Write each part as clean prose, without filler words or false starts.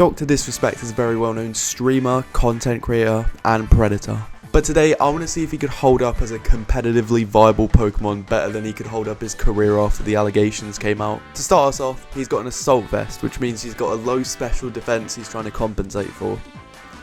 DrDisRespect is a very well known streamer, content creator, and predator. But today, I want to see if he could hold up as a competitively viable Pokemon better than he could hold up his career after the allegations came out. To start us off, he's got an Assault Vest, which means he's got a low special defense he's trying to compensate for.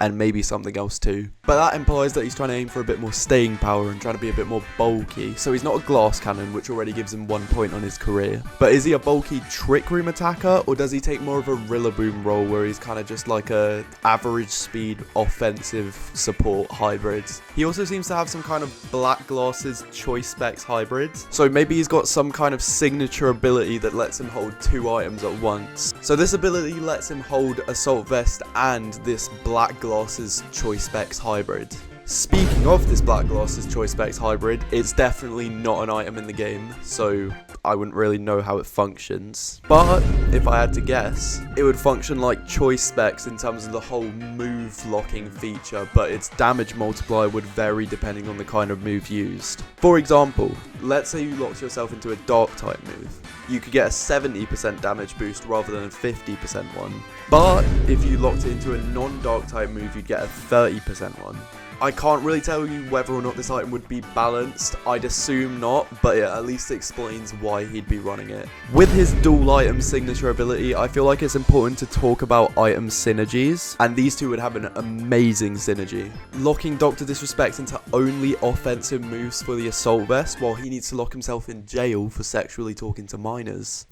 And maybe something else too. But that implies that he's trying to aim for a bit more staying power and trying to be a bit more bulky. So he's not a glass cannon, which already gives him 1 point on his career. But is he a bulky trick room attacker, or does he take more of a Rillaboom role where he's kind of just like a average speed offensive support hybrid? He also seems to have some kind of black glasses choice specs hybrid. So maybe he's got some kind of signature ability that lets him hold 2 items at once. So this ability lets him hold Assault Vest and this black glasses choice specs hybrid. Speaking of this black glasses choice specs hybrid, it's definitely not an item in the game, so I wouldn't really know how it functions. But if I had to guess, it would function like choice specs in terms of the whole move locking feature, but its damage multiplier would vary depending on the kind of move used. For example, let's say you locked yourself into a dark type move. You could get a 70% damage boost rather than a 50% one. But if you locked it into a non-dark type move, you'd get a 30% one. I can't really tell you whether or not this item would be balanced. I'd assume not, but it at least explains why he'd be running it. With his dual item signature ability, I feel like it's important to talk about item synergies, and these two would have an amazing synergy. Locking DrDisRespect into only offensive moves for the Assault Vest, while he needs to lock himself in jail for sexually talking to minors.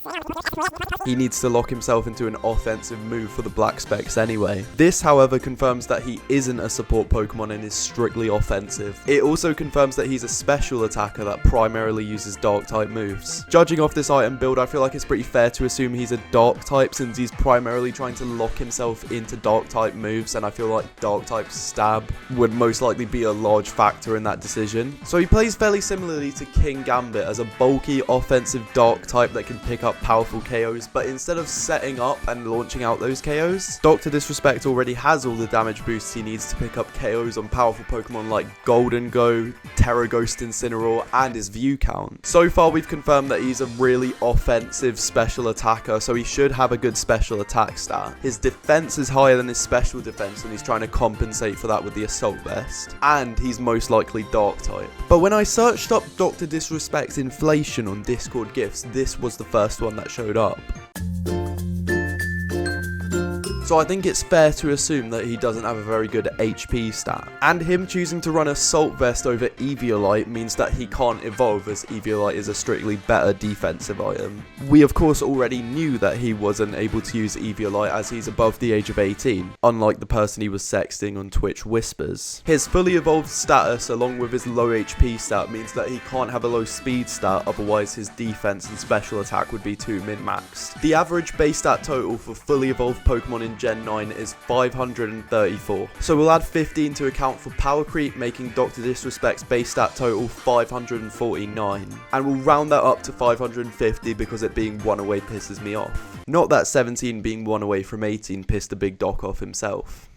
He needs to lock himself into an offensive move for the Black Specs anyway. This, however, confirms that he isn't a support Pokemon and is strictly offensive. It also confirms that he's a special attacker that primarily uses dark type moves. Judging off this item build, I feel like it's pretty fair to assume he's a dark type since he's primarily trying to lock himself into dark type moves, and I feel like dark type stab would most likely be a large factor in that decision. So he plays fairly similarly to King Gambit as a bulky offensive dark type that can pick up powerful KOs, but instead of setting up and launching out those KOs, DrDisRespect already has all the damage boosts he needs to pick up KOs on powerful Pokemon like Golden Go, Terra Ghost Incineroar, and his View Count. So far we've confirmed that he's a really offensive special attacker, so he should have a good special attack stat. His defense is higher than his special defense, and he's trying to compensate for that with the Assault Vest. And he's most likely dark type. But when I searched up DrDisRespect's inflation on Discord gifts, this was the first one that showed up. So I think it's fair to assume that he doesn't have a very good HP stat. And him choosing to run Assault Vest over Eviolite means that he can't evolve, as Eviolite is a strictly better defensive item. We of course already knew that he wasn't able to use Eviolite as he's above the age of 18, unlike the person he was sexting on Twitch Whispers. His fully evolved status along with his low HP stat means that he can't have a low speed stat, otherwise his defense and special attack would be too min-maxed. The average base stat total for fully evolved Pokemon in Gen 9 is 534. So we'll add 15 to account for power creep, making DrDisRespect's base stat total 549. And we'll round that up to 550 because it being 1 away pisses me off. Not that 17 being 1 away from 18 pissed the big doc off himself.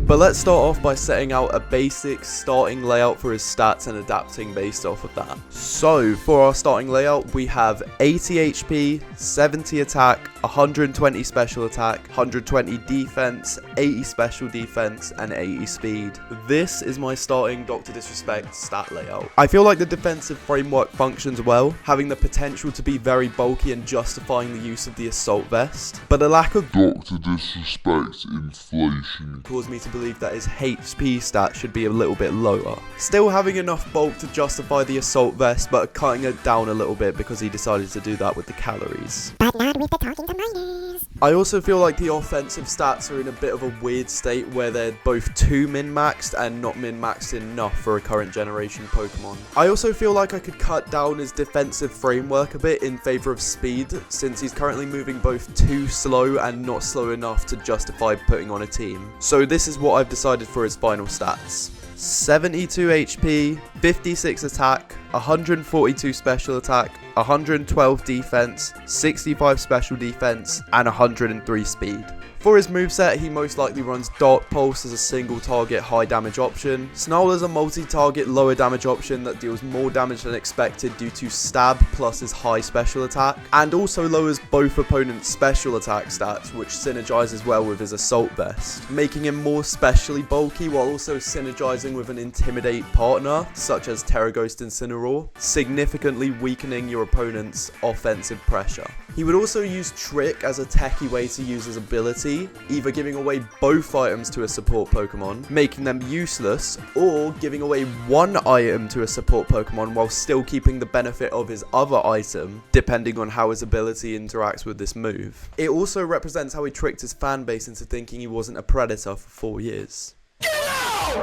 But let's start off by setting out a basic starting layout for his stats and adapting based off of that. So for our starting layout, we have 80 HP, 70 attack, 120 special attack, 120 defense, 80 special defense, and 80 speed. This is my starting DrDisRespect stat layout. I feel like the defensive framework functions well, having the potential to be very bulky and justifying the use of the Assault Vest, but the lack of DrDisRespect's inflation caused me to believe that his HP stat should be a little bit lower. Still having enough bulk to justify the Assault Vest, but cutting it down a little bit because he decided to do that with the calories. But not with the talking to minors. I also feel like the offensive stats are in a bit of a weird state where they're both too min-maxed and not min-maxed enough for a current generation Pokemon. I also feel like I could cut down his defensive framework a bit in favor of speed, since he's currently moving both too slow and not slow enough to justify putting on a team. So this is what I've decided for his final stats. 72 HP, 56 attack, 142 special attack, 112 defense, 65 special defense, and 103 speed. For his moveset, he most likely runs Dark Pulse as a single target high damage option, Snarl as a multi-target lower damage option that deals more damage than expected due to stab plus his high special attack, and also lowers both opponents' special attack stats, which synergizes well with his assault vest, making him more specially bulky while also synergizing with an intimidate partner such as Terraghost Incineroar, significantly weakening your opponent's offensive pressure. He would also use Trick as a techie way to use his ability, either giving away both items to a support Pokemon, making them useless, or giving away one item to a support Pokemon while still keeping the benefit of his other item, depending on how his ability interacts with this move. It also represents how he tricked his fanbase into thinking he wasn't a Predator for 4 years.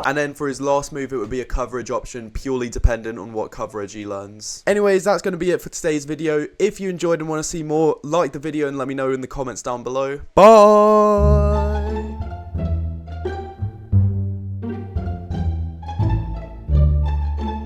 And then for his last move, it would be a coverage option, purely dependent on what coverage he learns. Anyways, that's going to be it for today's video. If you enjoyed and want to see more, like the video and let me know in the comments down below. Bye!